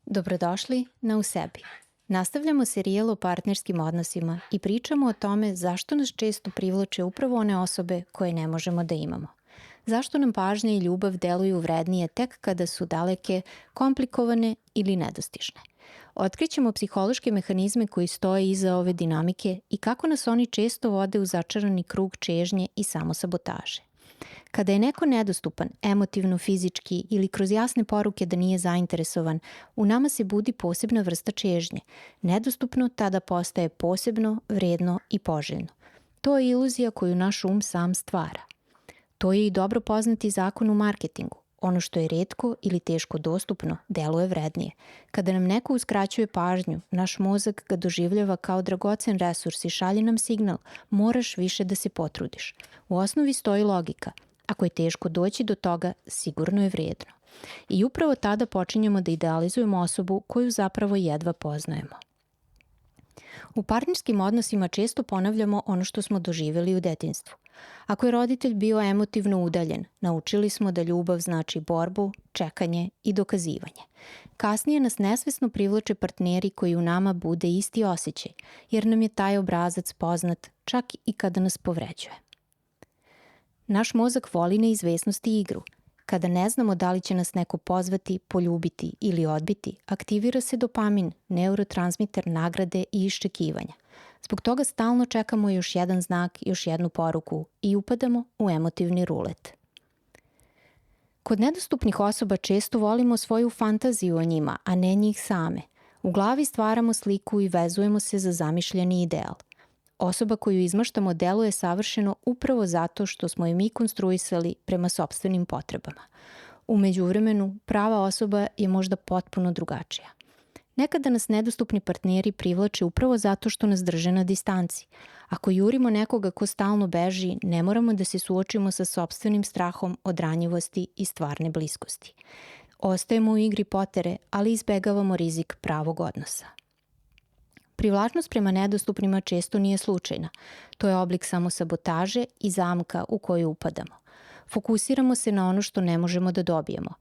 Dobrodošli na U sebi. Nastavljamo serijal o partnerskim odnosima i pričamo o tome zašto nas često privlače upravo one osobe koje ne možemo da imamo. Zašto nam pažnja i ljubav deluju vrednije tek kada su daleke, komplikovane ili nedostižne. Otkrićemo psihološke mehanizme koji stoje iza ove dinamike i kako nas oni često vode u začarani krug čežnje i samosabotaže. Kada je neko nedostupan, emotivno, fizički ili kroz jasne poruke da nije zainteresovan, u nama se budi posebna vrsta čežnje. Nedostupno tada postaje posebno, vredno i poželjno. To je iluzija koju naš um sam stvara. To je i dobro poznati zakon u marketingu. Ono što je retko ili teško dostupno deluje vrednije. Kada nam neko uskraćuje pažnju, naš mozak ga doživljava kao dragocen resurs i šalje nam signal: moraš više da se potrudiš. U osnovi stoji logika: ako je teško doći do toga, sigurno je vrijedno. I upravo tada počinjemo da idealizujemo osobu koju zapravo jedva poznajemo. U partnerskim odnosima često ponavljamo ono što smo doživjeli u detinjstvu. Ako je roditelj bio emotivno udaljen, naučili smo da ljubav znači borbu, čekanje i dokazivanje. Kasnije nas nesvesno privlače partneri koji u nama bude isti osjećaj, jer nam je taj obrazac poznat čak i kada nas povređuje. Naš mozak voli neizvesnost i igru. Kada ne znamo da li će nas neko pozvati, poljubiti ili odbiti, aktivira se dopamin, neurotransmiter nagrade i iščekivanja. Zbog toga stalno čekamo još jedan znak, još jednu poruku i upadamo u emotivni rulet. Kod nedostupnih osoba često volimo svoju fantaziju o njima, a ne njih same. U glavi stvaramo sliku i vezujemo se za zamišljeni ideal. Osoba koju izmaštamo deluje savršeno upravo zato što smo je mi konstruisali prema sopstvenim potrebama. U međuvremenu, prava osoba je možda potpuno drugačija. Nekada nas nedostupni partneri privlače upravo zato što nas drže na distanci. Ako jurimo nekoga ko stalno beži, ne moramo da se suočimo sa sopstvenim strahom od ranjivosti i stvarne bliskosti. Ostajemo u igri potere, ali izbegavamo rizik pravog odnosa. Privlačnost prema nedostupnima često nije slučajna. To je oblik samosabotaže i zamka u koju upadamo. Fokusiramo se na ono što ne možemo da dobijemo.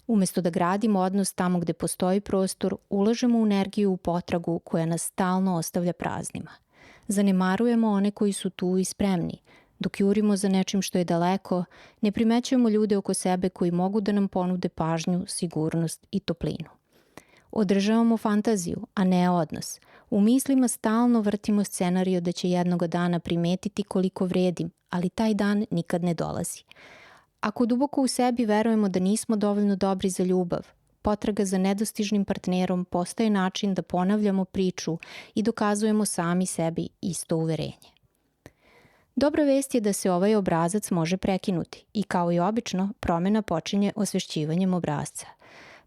Umesto da gradimo odnos tamo gde postoji prostor, ulažemo energiju u potragu koja nas stalno ostavlja praznima. Zanemarujemo one koji su tu i spremni. Dok jurimo za nečim što je daleko, ne primećujemo ljude oko sebe koji mogu da nam ponude pažnju, sigurnost i toplinu. Održavamo fantaziju, a ne odnos. U mislima stalno vrtimo scenarijo da će jednoga dana primetiti koliko vredim, ali taj dan nikad ne dolazi. Ako duboko u sebi verujemo da nismo dovoljno dobri za ljubav, potraga za nedostižnim partnerom postaje način da ponavljamo priču i dokazujemo sami sebi isto uverenje. Dobra vest je da se ovaj obrazac može prekinuti i kao i obično, promjena počinje osvešćivanjem obrasca.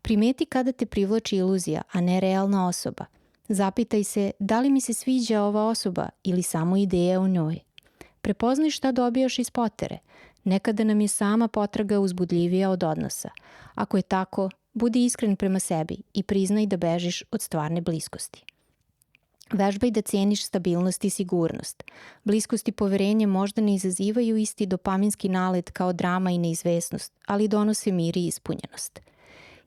Primeti kada te privlači iluzija, a ne realna osoba. Zapitaj se da li mi se sviđa ova osoba ili samo ideja o njoj. Prepoznaj šta dobijaš iz potere. Nekada nam je sama potraga uzbudljivija od odnosa. Ako je tako, budi iskren prema sebi i priznaj da bežiš od stvarne bliskosti. Vežbaj da ceniš stabilnost i sigurnost. Bliskost i poverenje možda ne izazivaju isti dopaminski nalet kao drama i neizvesnost, ali donose mir i ispunjenost.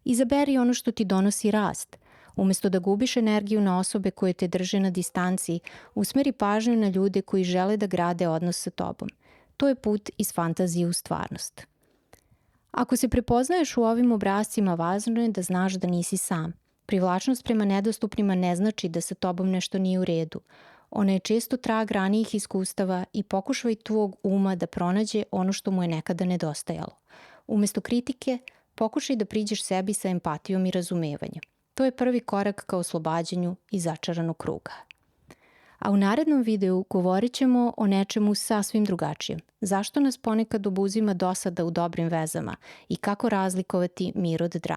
Izaberi ono što ti donosi rast. Umesto da gubiš energiju na osobe koje te drže na distanci, usmeri pažnju na ljude koji žele da grade odnos sa tobom. To je put iz fantazije u stvarnost. Ako se prepoznaješ u ovim obrascima, važno je da znaš da nisi sam. Privlačnost prema nedostupnima ne znači da sa tobom nešto nije u redu. Ona je često trag ranijih iskustava i pokušaj tvog uma da pronađe ono što mu je nekada nedostajalo. Umesto kritike, pokušaj da priđeš sebi sa empatijom i razumevanjem. To je prvi korak ka oslobađanju iz začaranog kruga. A u narednom videu govorit ćemo o nečemu sasvim drugačijem. Zašto nas ponekad obuzima dosada u dobrim vezama i kako razlikovati mir od drame.